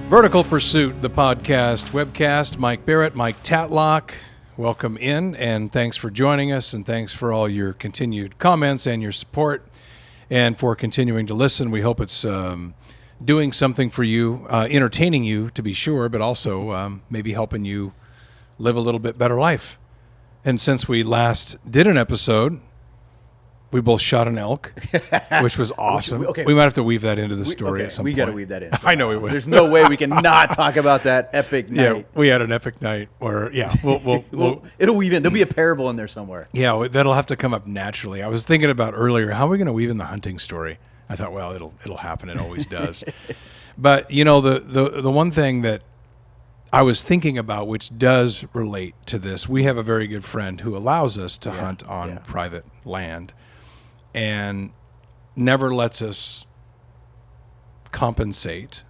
Vertical Pursuit, the podcast, webcast, Mike Barrett, Mike Tatlock. Welcome in, and thanks for joining us, and thanks for all your continued comments and your support, and for continuing to listen. We hope it's doing something for you, entertaining you, to be sure, but also maybe helping you live a little bit better life. And since we last did an episode, we both shot an elk, which was awesome. We might have to weave that into the story at some point. We got to weave that in. I know we would. There's no way we can not talk about that epic night. Yeah, we had an epic night where, we'll it'll weave in. There'll be a parable in there somewhere. Yeah, that'll have to come up naturally. I was thinking about earlier, how are we going to weave in the hunting story? I thought, well, it'll happen. It always does. But, you know, the one thing that I was thinking about, which does relate to this, we have a very good friend who allows us to hunt on private land and never lets us compensate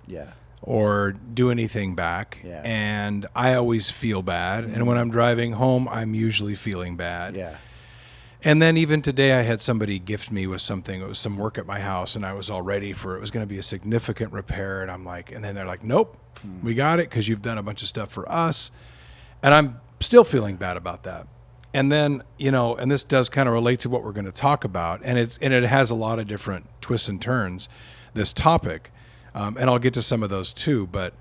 or do anything back. Yeah. And I always feel bad. Mm-hmm. And when I'm driving home, I'm usually feeling bad. Yeah. And then even today, I had somebody gift me with something. It was some work at my house, and I was all ready for it. It was going to be a significant repair. And I'm like, and then they're like, nope, we got it because you've done a bunch of stuff for us. And I'm still feeling bad about that. And then, you know, and this does kind of relate to what we're going to talk about, and it has a lot of different twists and turns, this topic, and I'll get to some of those too. But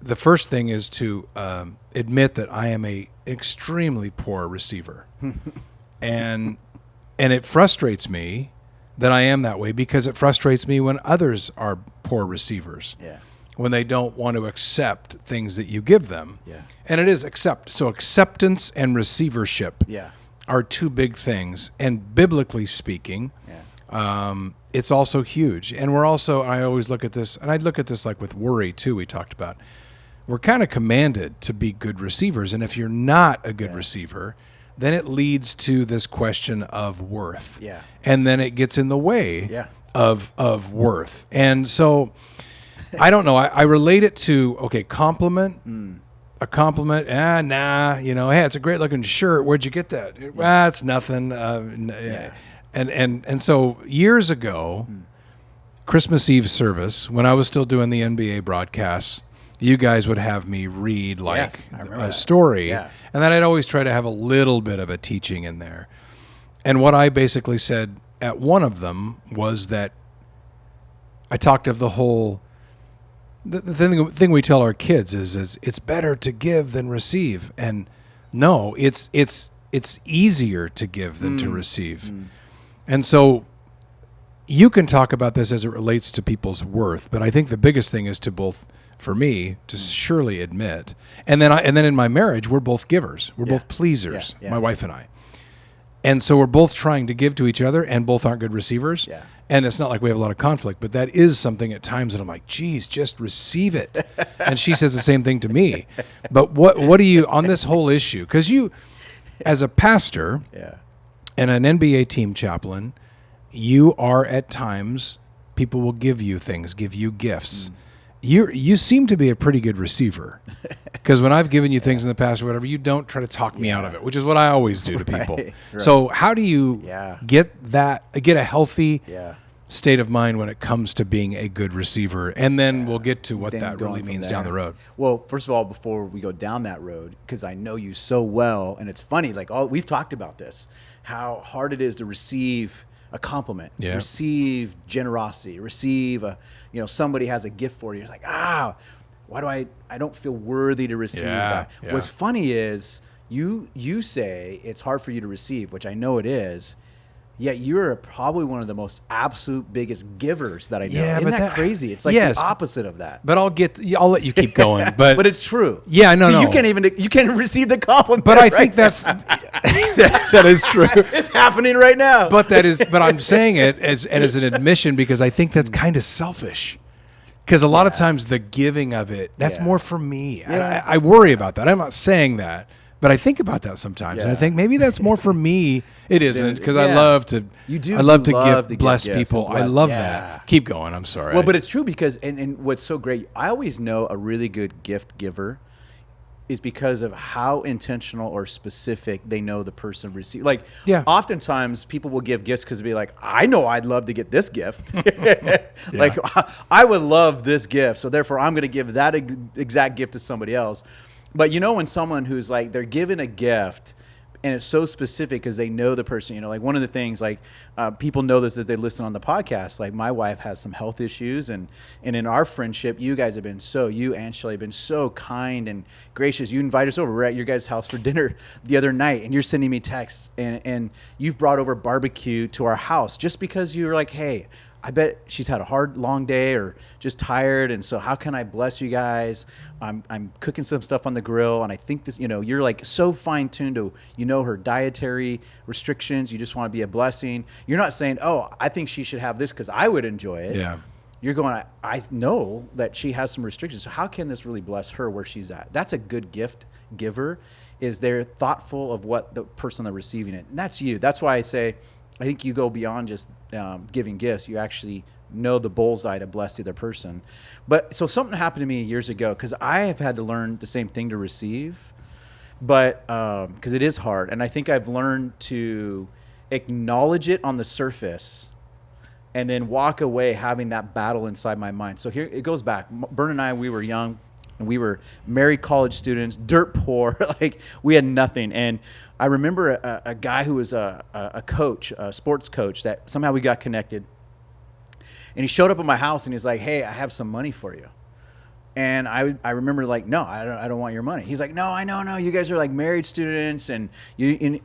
the first thing is to admit that I am a extremely poor receiver, and it frustrates me that I am that way because it frustrates me when others are poor receivers. Yeah. When they don't want to accept things that you give them. Yeah. And it is accept. So acceptance and receivership are two big things. And biblically speaking, it's also huge. And we're also, I always look at this, and I look at this like with worry too, we talked about. We're kind of commanded to be good receivers. And if you're not a good receiver, then it leads to this question of worth. Yeah. And then it gets in the way of worth. And so I don't know. I relate it to, compliment. A compliment. You know, hey, it's a great looking shirt. Where'd you get that? It's nothing. And so years ago, Christmas Eve service, when I was still doing the NBA broadcasts, you guys would have me read a story. Yeah. And then I'd always try to have a little bit of a teaching in there. And what I basically said at one of them was that I talked of the whole... The thing we tell our kids is it's better to give than receive, and no, it's easier to give than to receive, and so you can talk about this as it relates to people's worth, but I think the biggest thing is to both, for me, to surely admit, and then in my marriage we're both givers, we're both pleasers, my wife and I, and so we're both trying to give to each other, and both aren't good receivers. Yeah. And it's not like we have a lot of conflict, but that is something at times that I'm like, geez, just receive it. And she says the same thing to me. But what do you, on this whole issue, because you, as a pastor and an NBA team chaplain, you are at times, people will give you things, give you gifts. You seem to be a pretty good receiver, because when I've given you things in the past or whatever, you don't try to talk me out of it, which is what I always do to people. Right. So how do you get a healthy state of mind when it comes to being a good receiver? And then we'll get to what that really means down the road. Well, first of all, before we go down that road, because I know you so well, and it's funny, we've talked about this, how hard it is to receive a compliment, receive generosity, receive somebody has a gift for you. You're like, why do I don't feel worthy to receive that. Yeah. What's funny is you say it's hard for you to receive, which I know it is, yet you're probably one of the most absolute biggest givers that I know. Yeah, Isn't that crazy? It's like the opposite of that. But I'll let you keep going. But but it's true. Yeah, no. You can't receive the compliment. But I think that's that is true. It's happening right now. But I'm saying it as an admission because I think that's kind of selfish. Because a lot of times the giving of it, that's more for me. Yeah. I worry about that. I'm not saying that. But I think about that sometimes, and I think maybe that's more for me. It isn't, because I love to. You do. I love to bless people. I love that. Keep going. I'm sorry. Well, but it's true because, and what's so great, I always know a really good gift giver is because of how intentional or specific they know the person received. Like, oftentimes people will give gifts because they'll be like, I know I'd love to get this gift. Like, I would love this gift, so therefore I'm going to give that exact gift to somebody else. But when someone who's like, they're given a gift and it's so specific because they know the person, like one of the things, like people know this as they listen on the podcast. Like my wife has some health issues, and in our friendship, you guys have been you and Shelly have been so kind and gracious. You invite us over. We're at your guys' house for dinner the other night, and you're sending me texts, and you've brought over barbecue to our house just because you're like, hey, I bet she's had a hard, long day or just tired. And so how can I bless you guys? I'm cooking some stuff on the grill. And I think this, you're like so fine tuned to, her dietary restrictions. You just want to be a blessing. You're not saying, oh, I think she should have this because I would enjoy it. Yeah. You're going, I know that she has some restrictions. So how can this really bless her where she's at? That's a good gift giver, is they're thoughtful of what the person they're receiving it. And that's you. That's why I say, I think you go beyond just giving gifts. You actually know the bullseye to bless the other person. But so something happened to me years ago, because I have had to learn the same thing to receive, but because it is hard. And I think I've learned to acknowledge it on the surface and then walk away having that battle inside my mind. So here it goes back. Bern and I, we were young. And we were married college students, dirt poor, like we had nothing. And I remember a guy who was a coach, a sports coach, that somehow we got connected. And he showed up at my house and he's like, hey, I have some money for you. And I remember like, no, I don't want your money. He's like, no, I know, you guys are like married students, and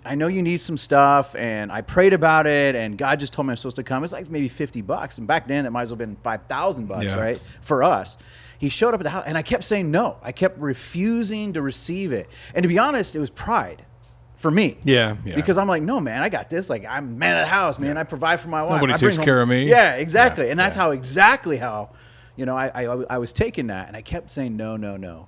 I know you need some stuff. And I prayed about it, and God just told me I'm supposed to come. It's like maybe $50. And back then it might as well have been $5,000, right? For us. He showed up at the house, and I kept saying no. I kept refusing to receive it. And to be honest, it was pride for me. Yeah. Because I'm like, no, man, I got this. Like, I'm man of the house, man. I provide for my wife. Nobody takes care of me. Yeah, exactly. And that's exactly how, I was taking that, and I kept saying no. And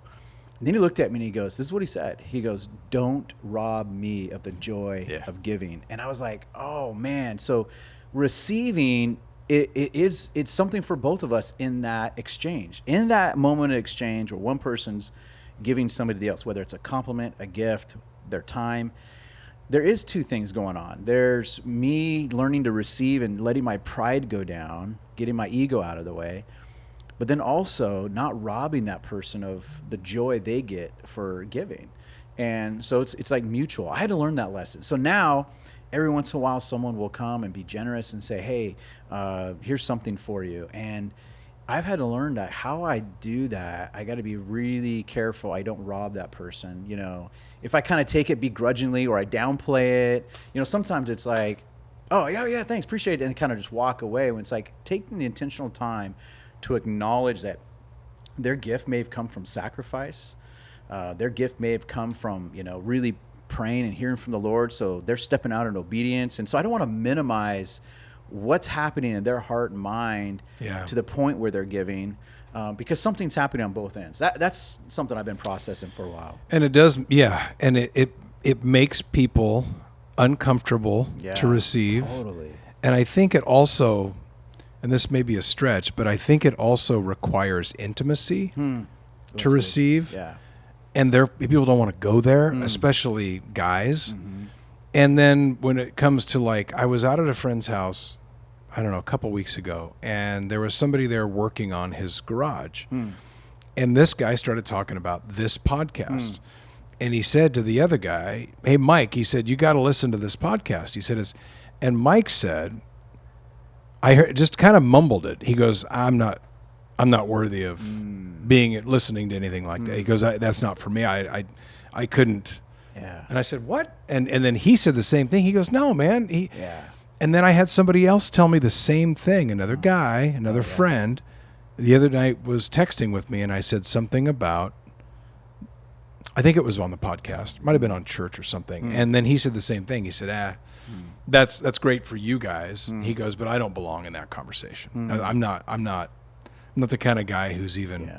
then he looked at me and he goes, this is what he said. He goes, don't rob me of the joy of giving. And I was like, oh, man. So receiving, it's something for both of us in that exchange, in that moment of exchange where one person's giving somebody else, whether it's a compliment, a gift, their time. There is two things going on. There's me learning to receive and letting my pride go down, getting my ego out of the way, but then also not robbing that person of the joy they get for giving. And so it's like mutual. I had to learn that lesson. So now every once in a while, someone will come and be generous and say, hey, here's something for you. And I've had to learn that how I do that, I got to be really careful I don't rob that person. If I kind of take it begrudgingly or I downplay it, sometimes it's like, oh, yeah, thanks, appreciate it, and kind of just walk away. When it's like taking the intentional time to acknowledge that their gift may have come from sacrifice. Their gift may have come from, really praying and hearing from the Lord. So they're stepping out in obedience. And so I don't want to minimize what's happening in their heart and mind to the point where they're giving, because something's happening on both ends. That's something I've been processing for a while. And it does. Yeah. And it makes people uncomfortable to receive. Totally. And I think it also, and this may be a stretch, but I think it also requires intimacy to receive. Good. Yeah. And people don't want to go there, especially guys. Mm-hmm. And then when it comes to I was out at a friend's house, I don't know, a couple weeks ago, and there was somebody there working on his garage. And this guy started talking about this podcast. And he said to the other guy, hey, Mike, he said, you got to listen to this podcast. He said, and Mike said, I heard, just kind of mumbled it. He goes, I'm not worthy of listening to anything like that. He goes, that's not for me. I couldn't. Yeah. And I said, what? And then he said the same thing. He goes, no, man. And then I had somebody else tell me the same thing. Another guy, another friend, the other night was texting with me, and I said something about, I think it was on the podcast, might have been on church or something. And then he said the same thing. He said, that's great for you guys. He goes, but I don't belong in that conversation. I'm not the kind of guy who's even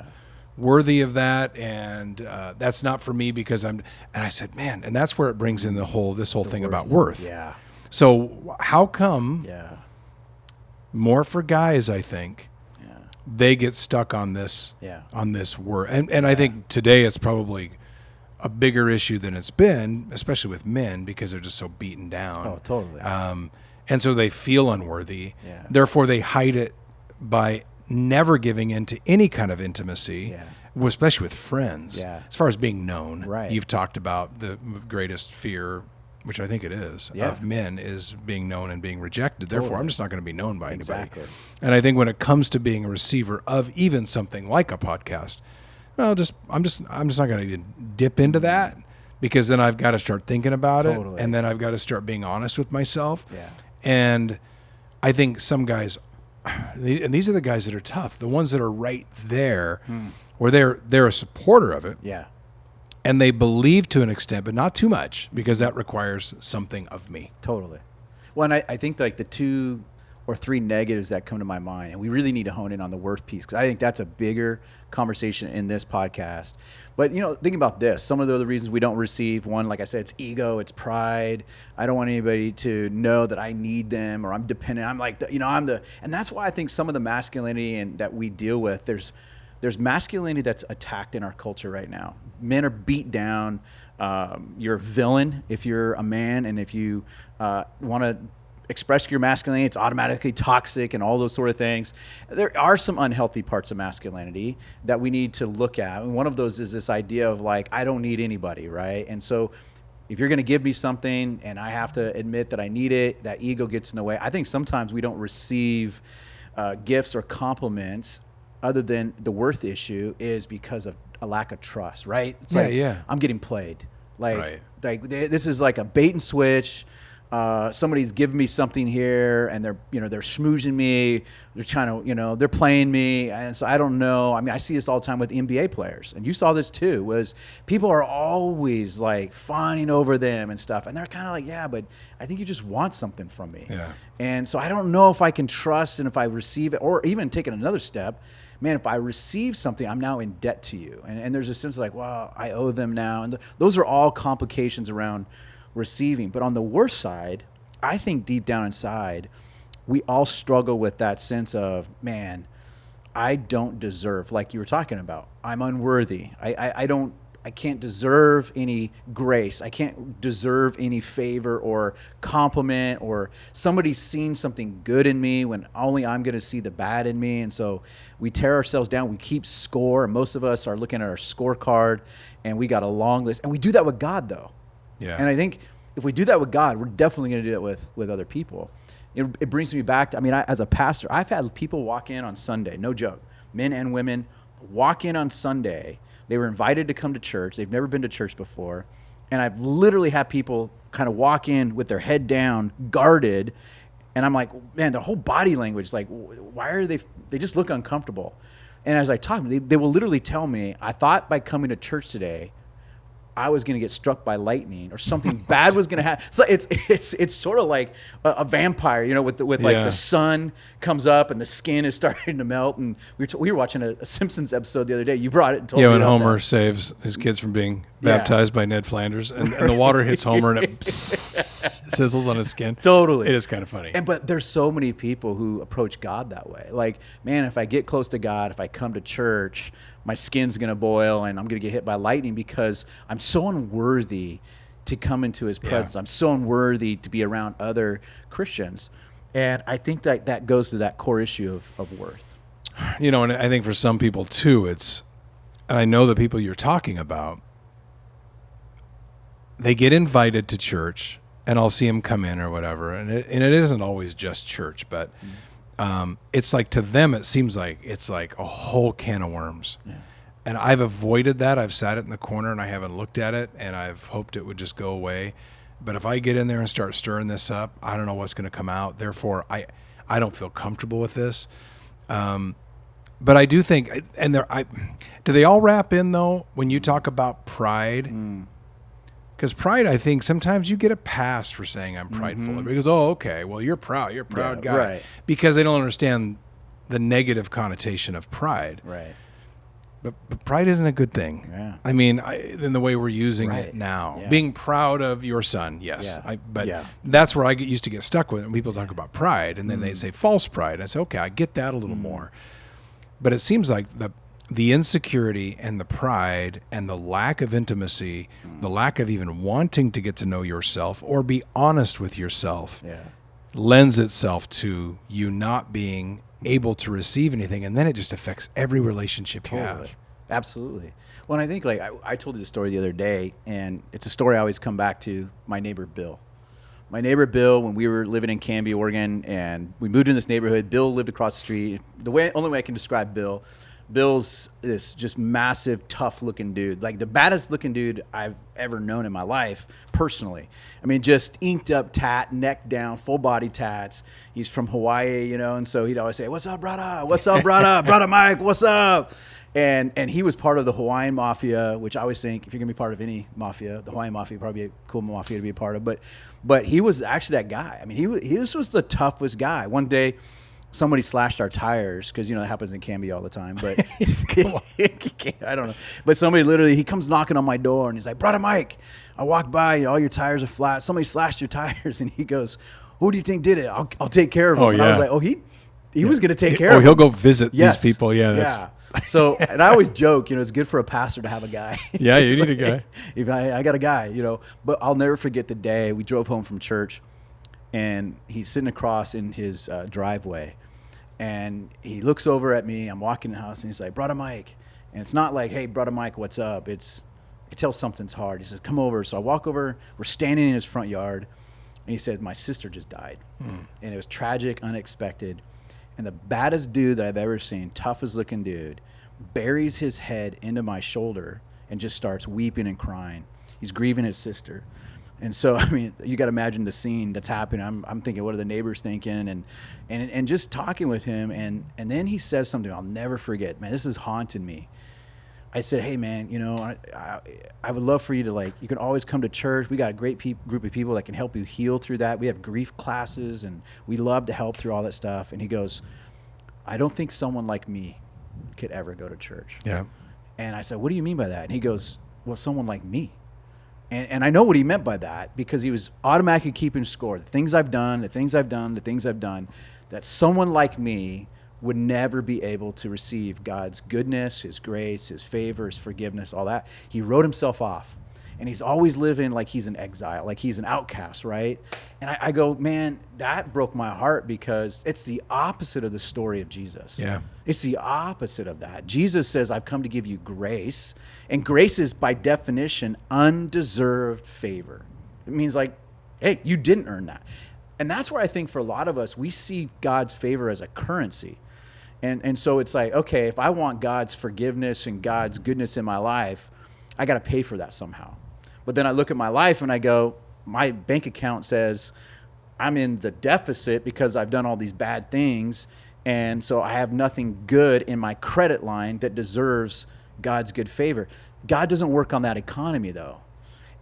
worthy of that, and that's not for me because and I said, man, and that's where it brings in this whole thing about worth. Yeah. So how come more for guys, I think, they get stuck on this worth, and I think today it's probably a bigger issue than it's been, especially with men, because they're just so beaten down. Oh, totally. And so they feel unworthy. Yeah. Therefore, they hide it by never giving into any kind of intimacy, especially with friends. Yeah. As far as being known, right. You've talked about the greatest fear, which I think it is, of men is being known and being rejected. Totally. Therefore, I'm just not going to be known by anybody. Exactly. And I think when it comes to being a receiver of even something like a podcast, well, I'm just not going to even dip into that, because then I've got to start thinking about it, and then I've got to start being honest with myself. Yeah. And I think some guys, and these are the guys that are tough, the ones that are right there, where they're a supporter of it. Yeah. And they believe to an extent, but not too much, because that requires something of me. Totally. Well, and I think like the 2 or 3 negatives that come to my mind, and we really need to hone in on the worth piece, because I think that's a bigger conversation in this podcast. But, think about this. Some of the other reasons we don't receive, one, like I said, it's ego, it's pride. I don't want anybody to know that I need them, or I'm dependent. I'm like, and that's why I think some of the masculinity that we deal with, there's masculinity that's attacked in our culture right now. Men are beat down. You're a villain if you're a man, and if you want to express your masculinity, it's automatically toxic and all those sort of things. There are some unhealthy parts of masculinity that we need to look at. And one of those is this idea of like, I don't need anybody, right? And so if you're going to give me something and I have to admit that I need it, that ego gets in the way. I think sometimes we don't receive gifts or compliments other than the worth issue is because of a lack of trust, right? It's I'm getting played. Like this is like a bait and switch. Somebody's giving me something here, and they're schmoozing me. They're trying to, they're playing me, and so I don't know. I mean, I see this all the time with NBA players, and you saw this too. Was people are always like fawning over them and stuff, and they're kind of like, yeah, but I think you just want something from me. Yeah. And so I don't know if I can trust, and if I receive it, or even taking another step. Man, if I receive something, I'm now in debt to you, and there's a sense of like, well, I owe them now, and those are all complications around receiving. But on the worst side, I think deep down inside, we all struggle with that sense of, man, I don't deserve, like you were talking about. I'm unworthy. I can't deserve any grace. I can't deserve any favor or compliment, or somebody's seen something good in me when only I'm going to see the bad in me. And so we tear ourselves down. We keep score. And most of us are looking at our scorecard, and we got a long list. And we do that with God, though. Yeah. And I think if we do that with God, we're definitely going to do it with other people. It brings me back to, as a pastor, I've had people walk in on Sunday, no joke, men and women walk in on Sunday. They were invited to come to church. They've never been to church before. And I've literally had people kind of walk in with their head down, guarded. And I'm like, man, their whole body language, like, why are they just look uncomfortable. And as I talk to them, they will literally tell me, I thought by coming to church today, I was going to get struck by lightning, or something bad was going to happen. So it's sort of like a vampire, with like the sun comes up and the skin is starting to melt. And we were watching a Simpsons episode the other day. You brought it and told me when about Homer that. saves his kids from being baptized by Ned Flanders, and the water hits Homer and it sizzles on his skin. Totally. It is kind of funny. But there's so many people who approach God that way. Like, man, if I get close to God, if I come to church, my skin's going to boil and I'm going to get hit by lightning because I'm so unworthy to come into his presence. Yeah. I'm so unworthy to be around other Christians. And I think that goes to that core issue of worth. And I think for some people too, and I know the people you're talking about, they get invited to church, and I'll see them come in or whatever. And it isn't always just church, but it's like, to them, it seems like it's like a whole can of worms. Yeah. And I've avoided that. I've sat it in the corner and I haven't looked at it, and I've hoped it would just go away. But if I get in there and start stirring this up, I don't know what's going to come out. Therefore, I don't feel comfortable with this. But I do think, do they all wrap in though when you talk about pride? Because pride, I think sometimes you get a pass for saying I'm prideful. Everybody goes, oh, okay, well, you're proud. You're a proud guy. Right. Because they don't understand the negative connotation of pride. Right. But pride isn't a good thing. Yeah. I mean, in the way we're using it now. Yeah. Being proud of your son, yes. Yeah. That's where I used to get stuck with it. When people talk about pride, and then they say false pride. I say, okay, I get that a little more. But it seems like the insecurity and the pride and the lack of intimacy, the lack of even wanting to get to know yourself or be honest with yourself lends itself to you not being able to receive anything. And then it just affects every relationship you have. Absolutely. Well, I think like I told you the story the other day, and it's a story I always come back to. My neighbor Bill. My neighbor Bill, when we were living in Canby, Oregon, and we moved in this neighborhood, Bill lived across the street. Only way I can describe Bill's this just massive, tough-looking dude, like the baddest-looking dude I've ever known in my life, personally. I mean, just inked-up tat, neck down, full-body tats. He's from Hawaii, and so he'd always say, "What's up, brother? What's up, brother? Brother Mike, what's up?" And he was part of the Hawaiian Mafia, which I always think if you're going to be part of any mafia, the Hawaiian Mafia would probably be a cool mafia to be a part of. But he was actually that guy. I mean, he was the toughest guy. One day, somebody slashed our tires because, that happens in Canby all the time. But I don't know. But somebody literally, he comes knocking on my door and he's like, "Brother Mike, I walked by, all your tires are flat. Somebody slashed your tires." And he goes, "Who do you think did it? I'll take care of him." And I was like, he was going to take care of him. He'll go visit these people. Yeah. So, and I always joke, it's good for a pastor to have a guy. Yeah, you need a guy. I got a guy, But I'll never forget the day we drove home from church, and he's sitting across in his driveway, and he looks over at me. I'm walking in the house, and he's like, "Brother Mike," and it's not like, "Hey, Brother Mike, what's up?" I can tell something's hard. He says, "Come over." So I walk over. We're standing in his front yard, and he said, "My sister just died," and it was tragic, unexpected. And the baddest dude that I've ever seen, toughest looking dude, buries his head into my shoulder and just starts weeping and crying. He's grieving his sister. And so, I mean, you got to imagine the scene that's happening. I'm thinking, what are the neighbors thinking? And just talking with him. And then he says something I'll never forget. Man, this has haunted me. I said, "Hey, man, I would love for you to, you can always come to church. We got a great group of people that can help you heal through that. We have grief classes, and we love to help through all that stuff." And he goes, "I don't think someone like me could ever go to church." Yeah. And I said, "What do you mean by that?" And he goes, "Well, someone like me." And I know what he meant by that, because he was automatically keeping score. The things I've done, that someone like me would never be able to receive God's goodness, his grace, his favor, his forgiveness, all that. He wrote himself off. And he's always living like he's an exile, like he's an outcast, right? And I go, man, that broke my heart, because it's the opposite of the story of Jesus. Yeah. It's the opposite of that. Jesus says, "I've come to give you grace." And grace is, by definition, undeserved favor. It means hey, you didn't earn that. And that's where I think for a lot of us, we see God's favor as a currency. And so it's like, okay, if I want God's forgiveness and God's goodness in my life, I got to pay for that somehow. But then I look at my life and I go, my bank account says I'm in the deficit because I've done all these bad things. And so I have nothing good in my credit line that deserves God's good favor. God doesn't work on that economy, though.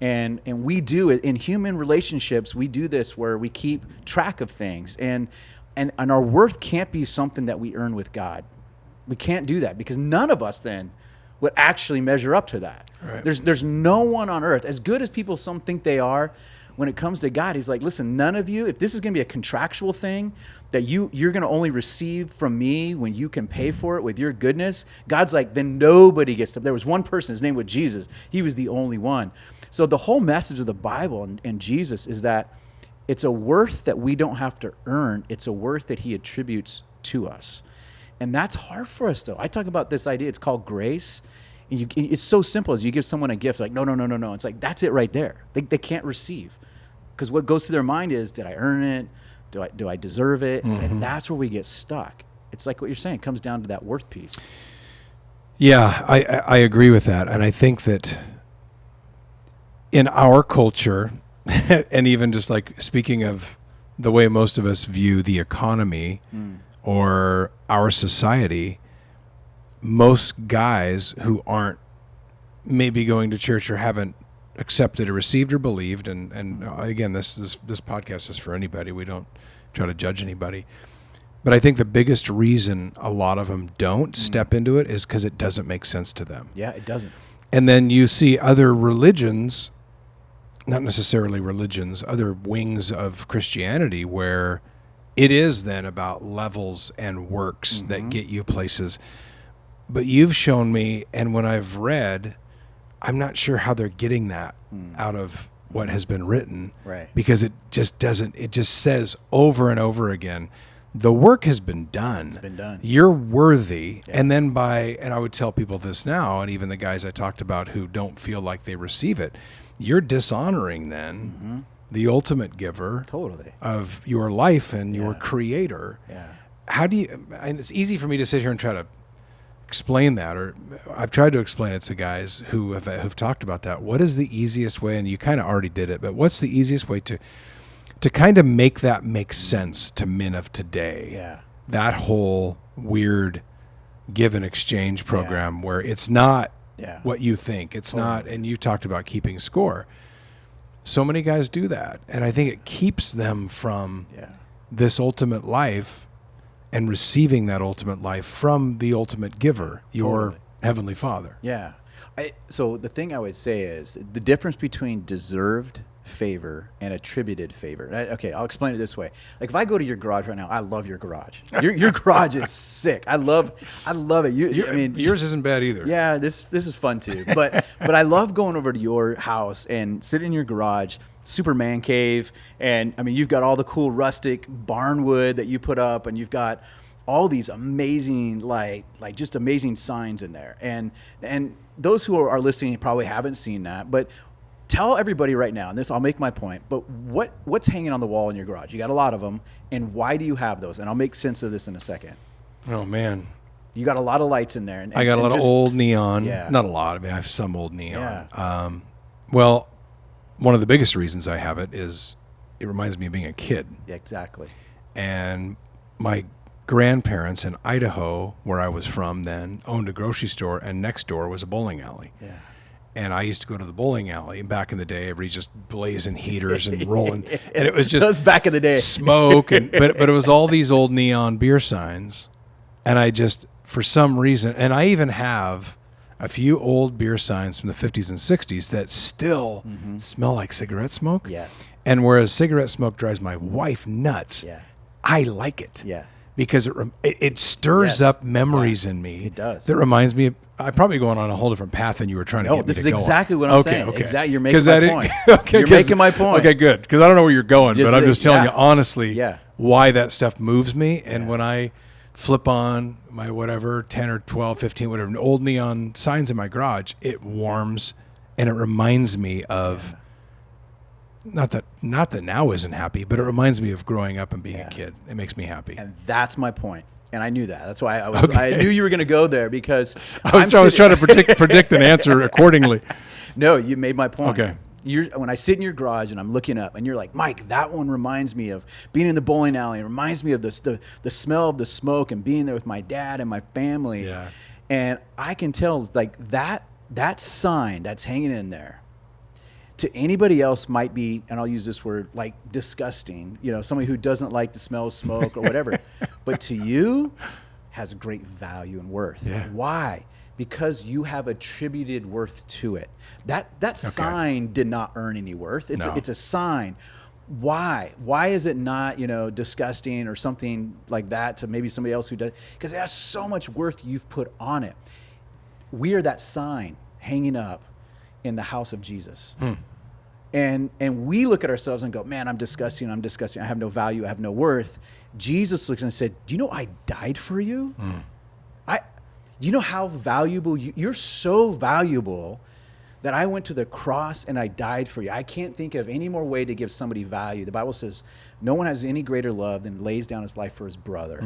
And we do it in human relationships. We do this where we keep track of things, and our worth can't be something that we earn with God. We can't do that, because none of us then would actually measure up to that. Right. There's no one on earth, as good as people some think they are, when it comes to God. He's like, "Listen, none of you, if this is going to be a contractual thing that you're going to only receive from me when you can pay for it with your goodness," God's like, then nobody gets to. There was one person, his name was Jesus. He was the only one. So the whole message of the Bible and Jesus is that it's a worth that we don't have to earn. It's a worth that he attributes to us. And that's hard for us, though. I talk about this idea. It's called grace. And it's so simple. As you give someone a gift, like, no. It's like, that's it right there. They can't receive. Because what goes through their mind is, did I earn it? Do I deserve it? Mm-hmm. And that's where we get stuck. It's like what you're saying. It comes down to that worth piece. Yeah, I agree with that. And I think that in our culture, and even just like speaking of the way most of us view the economy or our society, most guys who aren't maybe going to church or haven't accepted or received or believed, and again, this podcast is for anybody. We don't try to judge anybody. But I think the biggest reason a lot of them don't step into it is because it doesn't make sense to them. Yeah, it doesn't. And then you see other religions, not necessarily religions, other wings of Christianity where it is then about levels and works that get you places. But you've shown me, and when I've read, I'm not sure how they're getting that out of what has been written. Right. Because it just doesn't, it just says over and over again, the work has been done. It's been done. You're worthy. Yeah. And then and I would tell people this now, and even the guys I talked about who don't feel like they receive it, you're dishonoring then the ultimate giver of your life and your creator. Yeah. How do you, and it's easy for me to sit here and try to explain that, or I've tried to explain it to guys who have talked about that. What is the easiest way, and you kind of already did it, but what's the easiest way to kind of make that make sense to men of today? Yeah. That whole weird give and exchange program where it's not what you think. It's not, and you talked about keeping score. So many guys do that, and I think it keeps them from this ultimate life and receiving that ultimate life from the ultimate giver, your Heavenly Father. Yeah. So the thing I would say is the difference between deserved favor and attributed favor. Okay, I'll explain it this way. Like if I go to your garage right now, I love your garage. Your garage is sick. I love it. I mean, yours isn't bad either. Yeah, this is fun too. But I love going over to your house and sitting in your garage, super man cave, and I mean you've got all the cool rustic barn wood that you put up, and you've got all these amazing like just amazing signs in there. And those who are listening probably haven't seen that, but tell everybody right now, and this I'll make my point, but what's hanging on the wall in your garage? You got a lot of them, and why do you have those? And I'll make sense of this in a second. Oh man, you got a lot of lights in there. And I got a lot of old neon. Yeah. Not a lot. I mean, I have some old neon. Yeah. Well, one of the biggest reasons I have it is it reminds me of being a kid. Yeah, exactly. And my grandparents in Idaho, where I was from then, owned a grocery store, and next door was a bowling alley. Yeah. And I used to go to the bowling alley back in the day, everybody's just blazing heaters and rolling. And it was just that was back in the day. Smoke. And but it was all these old neon beer signs. And I just, for some reason, and I even have a few old beer signs from the 50s and 60s that still smell like cigarette smoke. Yes. And whereas cigarette smoke drives my wife nuts, I like it. Yeah. Because it stirs up memories in me. It does. That reminds me of, I'm probably going on a whole different path than you were trying to get me to go on. This is exactly what I'm saying. Okay. Exactly. You're making my point. You're making my point. Okay, good. Because I don't know where you're going, but I'm just telling you honestly Yeah. why that stuff moves me. And when I flip on my whatever, 10 or 12, 15, whatever, old neon signs in my garage, it warms and it reminds me of, not that now isn't happy, but it reminds me of growing up and being a kid. It makes me happy. And that's my point. And I knew that. That's why I knew you were going to go there, because I was trying to predict an answer accordingly. No, you made my point. Okay. When I sit in your garage and I'm looking up, and you're like, Mike, that one reminds me of being in the bowling alley. It reminds me of the smell of the smoke and being there with my dad and my family. Yeah. And I can tell like that sign that's hanging in there, to anybody else might be, and I'll use this word, like disgusting, somebody who doesn't like the smell of smoke or whatever, but to you has great value and worth. Yeah. Why? Because you have attributed worth to it. That sign did not earn any worth. It's a sign. Why? Why is it not, disgusting or something like that to maybe somebody else who does? Because it has so much worth you've put on it. We are that sign hanging up in the house of Jesus. And we look at ourselves and go, man, I'm disgusting. I have no value. I have no worth. Jesus looks and said, do you know I died for you? You know how valuable you're so valuable that I went to the cross and I died for you. I can't think of any more way to give somebody value. The Bible says no one has any greater love than lays down his life for his brother.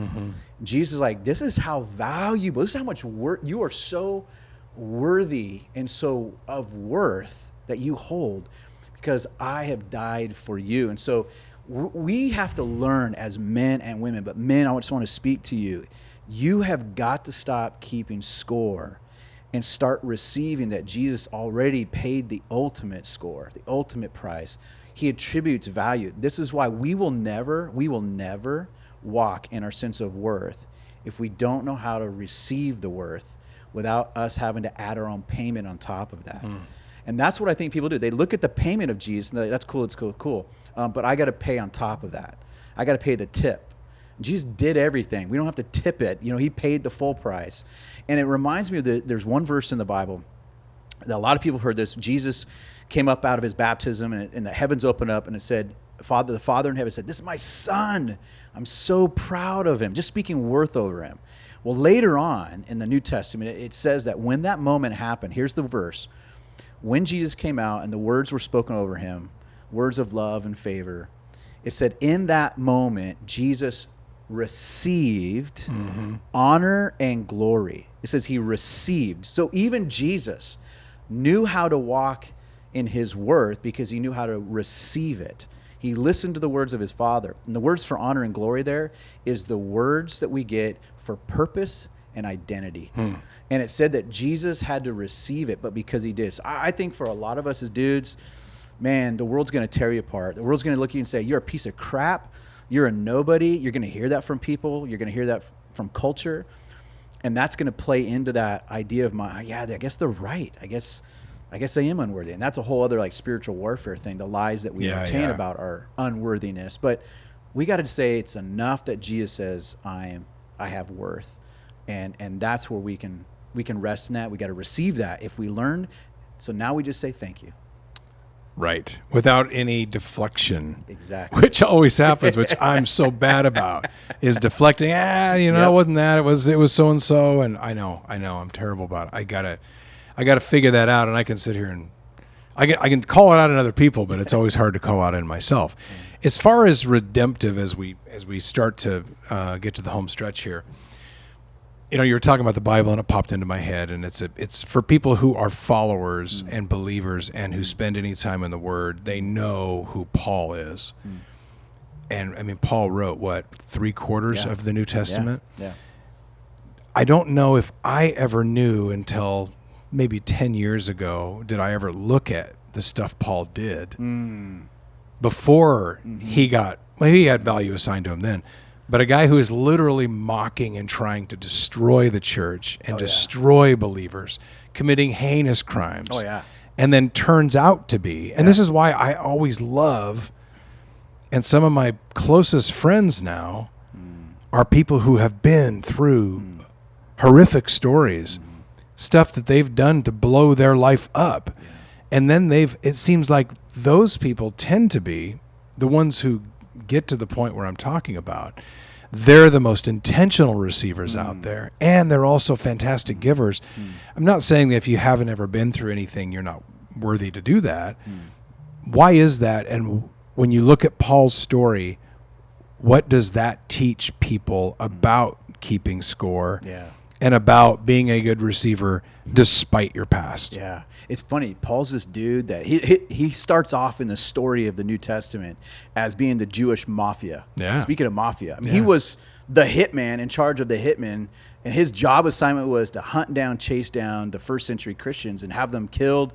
Jesus is like, this is how valuable, this is how much worth, you are so worthy and so of worth that you hold, because I have died for you. And so we have to learn as men and women, but men, I just want to speak to you. You have got to stop keeping score and start receiving that Jesus already paid the ultimate score, the ultimate price. He attributes value. This is why we will never walk in our sense of worth if we don't know how to receive the worth without us having to add our own payment on top of that. And that's what I think people do. They look at the payment of Jesus and they're like, that's cool, it's cool. But I got to pay on top of that. I got to pay the tip. Jesus did everything. We don't have to tip it. He paid the full price. And it reminds me of there's one verse in the Bible that a lot of people heard this. Jesus came up out of his baptism, and the heavens opened up, and it said, the Father in heaven said, "This is my son. I'm so proud of him." Just speaking worth over him. Well, later on in the New Testament, it says that when that moment happened, here's the verse. When Jesus came out and the words were spoken over him, words of love and favor, it said in that moment, Jesus received honor and glory. It says he received. So even Jesus knew how to walk in his worth because he knew how to receive it. He listened to the words of his Father. And the words for honor and glory there is the words that we get for purpose and identity. And it said that Jesus had to receive it, but because he did. So I think for a lot of us as dudes, man, the world's going to tear you apart. The world's going to look at you and say, you're a piece of crap. You're a nobody. You're going to hear that from people. You're going to hear that from culture. And that's going to play into that idea of I guess they're right. I guess I am unworthy. And that's a whole other spiritual warfare thing. The lies that we entertain about our unworthiness. But we got to say it's enough that Jesus says, I have worth. And that's where we can rest in that. We got to receive that if we learn. So now we just say thank you. Right. Without any deflection. Exactly. Which always happens, which I'm so bad about, is deflecting. It wasn't that. It was so and so. And I know. I'm terrible about it. I gotta figure that out. And I can sit here and I can call it out in other people, but it's always hard to call out in myself. As far as redemptive, as we start to get to the home stretch here, you were talking about the Bible, and it popped into my head, and it's for people who are followers and believers and who spend any time in the Word. They know who Paul is, and I mean, Paul wrote what 3/4 of the New Testament. Yeah. I don't know if I ever knew until maybe 10 years ago did I ever look at the stuff Paul did before he had value assigned to him then. But a guy who is literally mocking and trying to destroy the church and destroy believers, committing heinous crimes. And then turns out to be. And this is why I always love, and some of my closest friends now are people who have been through horrific stories, stuff that they've done to blow their life up. And then it seems like those people tend to be the ones who get to the point where I'm talking about. They're the most intentional receivers out there, and they're also fantastic givers. I'm not saying that if you haven't ever been through anything, you're not worthy to do that. Why is that? And when you look at Paul's story, what does that teach people about keeping score and about being a good receiver despite your past? Yeah. It's funny. Paul's this dude that he starts off in the story of the New Testament as being the Jewish mafia. Yeah. Speaking of mafia, I mean, he was the hitman in charge of the hitmen, and his job assignment was to hunt down, chase down the first century Christians and have them killed,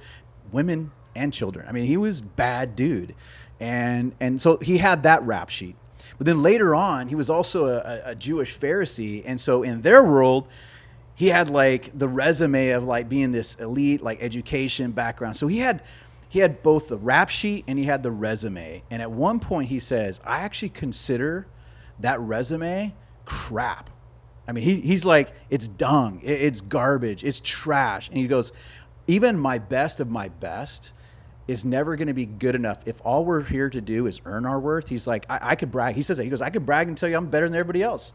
women and children. I mean, he was bad dude. And so he had that rap sheet. But then later on, he was also a Jewish Pharisee. And so in their world, he had the resume of being this elite education background. So he had both the rap sheet and he had the resume. And at one point he says, I actually consider that resume crap. I mean, he's like, it's dung, it's garbage, it's trash. And he goes, even my best of my best is never going to be good enough. If all we're here to do is earn our worth, he's like, I could brag. He says that. He goes, I could brag and tell you I'm better than everybody else.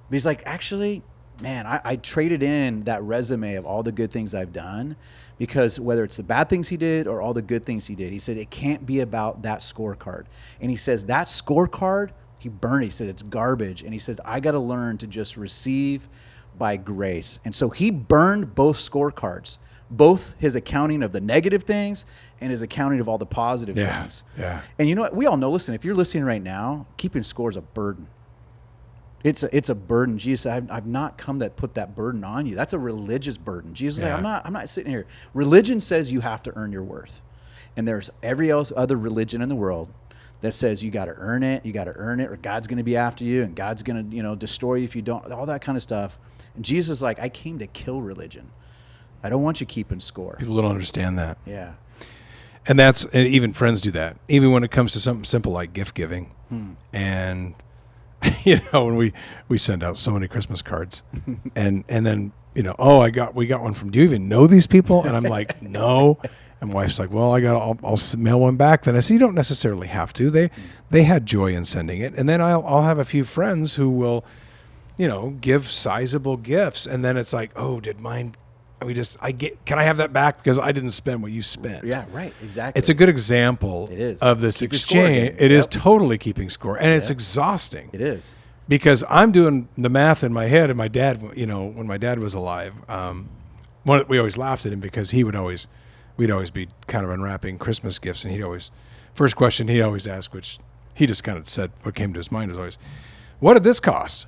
But he's like, actually, man, I traded in that resume of all the good things I've done, because whether it's the bad things he did or all the good things he did, he said it can't be about that scorecard. And he says that scorecard, he burned it. He said it's garbage. And he said, I got to learn to just receive by grace. And so he burned both scorecards, both his accounting of the negative things and his accounting of all the positive things. Yeah. And you know what? We all know, listen, if you're listening right now, keeping score is a burden. It's a burden. Jesus said, I've not come to put that burden on you. That's a religious burden. Jesus said, I'm not sitting here. Religion says you have to earn your worth. And there's every other religion in the world that says you got to earn it, or God's going to be after you, and God's going to, destroy you if you don't, all that kind of stuff. And Jesus is like, I came to kill religion. I don't want you keeping score. People don't understand that. Yeah. And even friends do that. Even when it comes to something simple like gift giving. And when we send out so many Christmas cards, and then we got one from. Do you even know these people? And I'm like, no. And wife's like, well, I'll mail one back. Then I said, you don't necessarily have to. They had joy in sending it, and then I'll have a few friends who will, give sizable gifts, and then it's like, oh, did mine? Can I have that back because I didn't spend what you spent? Yeah, right, exactly. It's a good example of this exchange. It is totally keeping score, and it's exhausting. It is. Because I'm doing the math in my head, and my dad, when my dad was alive, we always laughed at him because we'd always be kind of unwrapping Christmas gifts, and first question he always asked, which he just kind of said what came to his mind was always, what did this cost?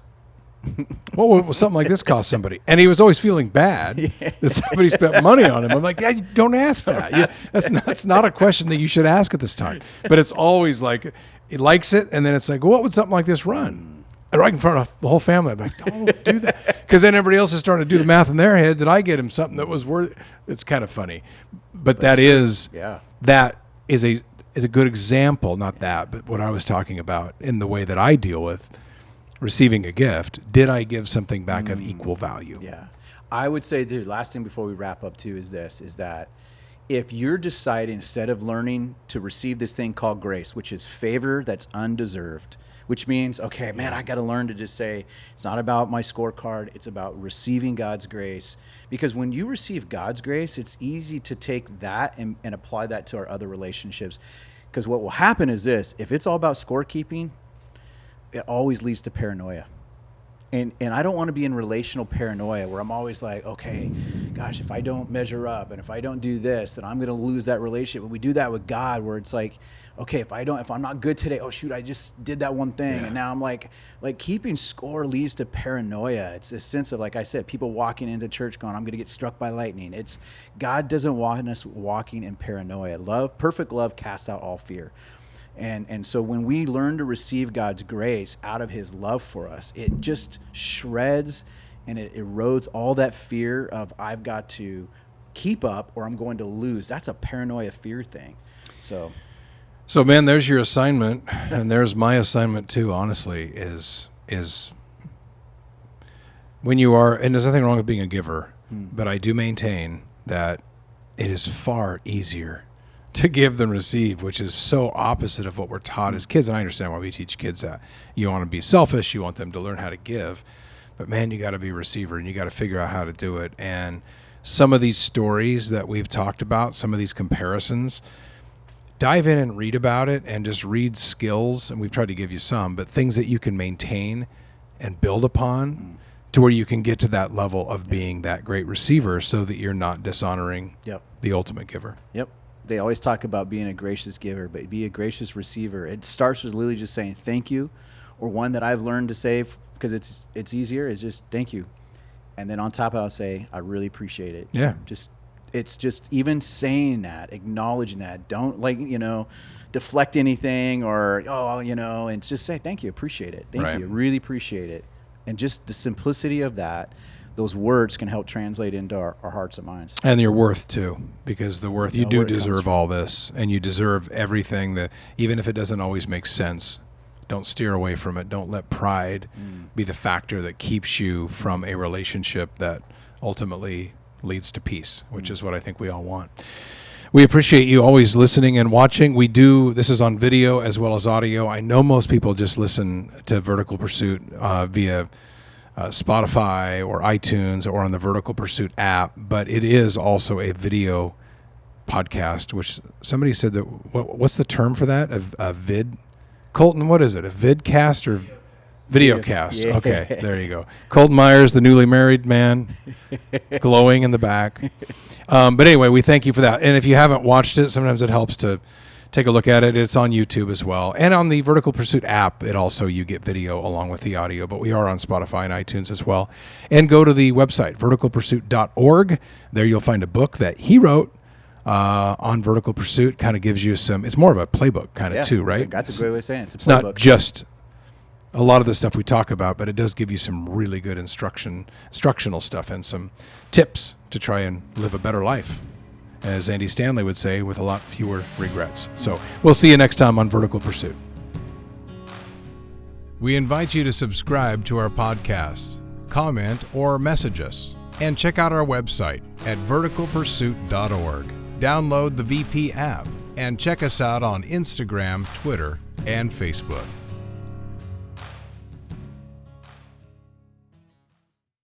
What would something like this cost somebody? And he was always feeling bad that somebody spent money on him. I'm like, yeah, don't ask that. That's not a question that you should ask at this time. But it's always like, he likes it, and then it's like, what would something like this run? And right in front of the whole family, I'm like, don't do that. Because then everybody else is starting to do the math in their head. Did I get him something that was worth? It's kind of funny. But that is a good example, but what I was talking about in the way that I deal with receiving a gift. Did I give something back of equal value? Yeah. I would say the last thing before we wrap up too is that if you're deciding, instead of learning to receive this thing called grace, which is favor that's undeserved, which means, okay, man, I got to learn to just say, it's not about my scorecard. It's about receiving God's grace. Because when you receive God's grace, it's easy to take that and apply that to our other relationships. Because what will happen is this: if it's all about scorekeeping, it always leads to paranoia. And I don't want to be in relational paranoia where I'm always like, okay, gosh, if I don't measure up and if I don't do this, then I'm going to lose that relationship. When we do that with God, where it's like, okay, if I'm not good today, oh shoot, I just did that one thing. Yeah. And now I'm like keeping score leads to paranoia. It's a sense of, like I said, people walking into church going, I'm going to get struck by lightning. It's God doesn't want us walking in paranoia. Perfect love casts out all fear. And so when we learn to receive God's grace out of his love for us, it just shreds and it erodes all that fear of I've got to keep up or I'm going to lose. That's a paranoia fear thing. So man, there's your assignment, and there's my assignment too, honestly, is when you are, and there's nothing wrong with being a giver, but I do maintain that it is far easier to give than receive, which is so opposite of what we're taught as kids. And I understand why we teach kids that. You want to be selfish, you want them to learn how to give, but man, you got to be a receiver, and you got to figure out how to do it. And some of these stories that we've talked about, some of these comparisons, dive in and read about it, and just read skills. And we've tried to give you some, but things that you can maintain and build upon to where you can get to that level of being that great receiver so that you're not dishonoring the ultimate giver. Yep. They always talk about being a gracious giver, but be a gracious receiver. It starts with literally just saying thank you, or one that I've learned to say because it's easier is just thank you. And then on top I'll say, I really appreciate it. Yeah. It's just even saying that, acknowledging that. Don't deflect anything or, and just say, thank you, appreciate it. Thank you, really appreciate it. And just the simplicity of that, those words can help translate into our hearts and minds. And your worth too, because the worth, you do deserve all this, and you deserve everything that, even if it doesn't always make sense, don't steer away from it. Don't let pride be the factor that keeps you from a relationship that ultimately leads to peace, which is what I think we all want. We appreciate you always listening and watching. This is on video as well as audio. I know most people just listen to Vertical Pursuit via Spotify or iTunes or on the Vertical Pursuit app, but it is also a video podcast, which somebody said that, what's the term for that? A vid? Colton, what is it? A vidcast or videocast? Yeah. Okay, there you go. Colton Myers, the newly married man, glowing in the back. But anyway, we thank you for that. And if you haven't watched it, sometimes it helps to take a look at it. It's on YouTube as well. And on the Vertical Pursuit app, you get video along with the audio, but we are on Spotify and iTunes as well. And go to the website, verticalpursuit.org. There you'll find a book that he wrote on Vertical Pursuit. Kind of gives you it's more of a playbook kind of too, right? That's a great way of saying it. It's not just a lot of the stuff we talk about, but it does give you some really good instructional stuff and some tips to try and live a better life, as Andy Stanley would say, with a lot fewer regrets. So we'll see you next time on Vertical Pursuit. We invite you to subscribe to our podcast, comment, or message us, and check out our website at verticalpursuit.org. Download the VP app and check us out on Instagram, Twitter, and Facebook.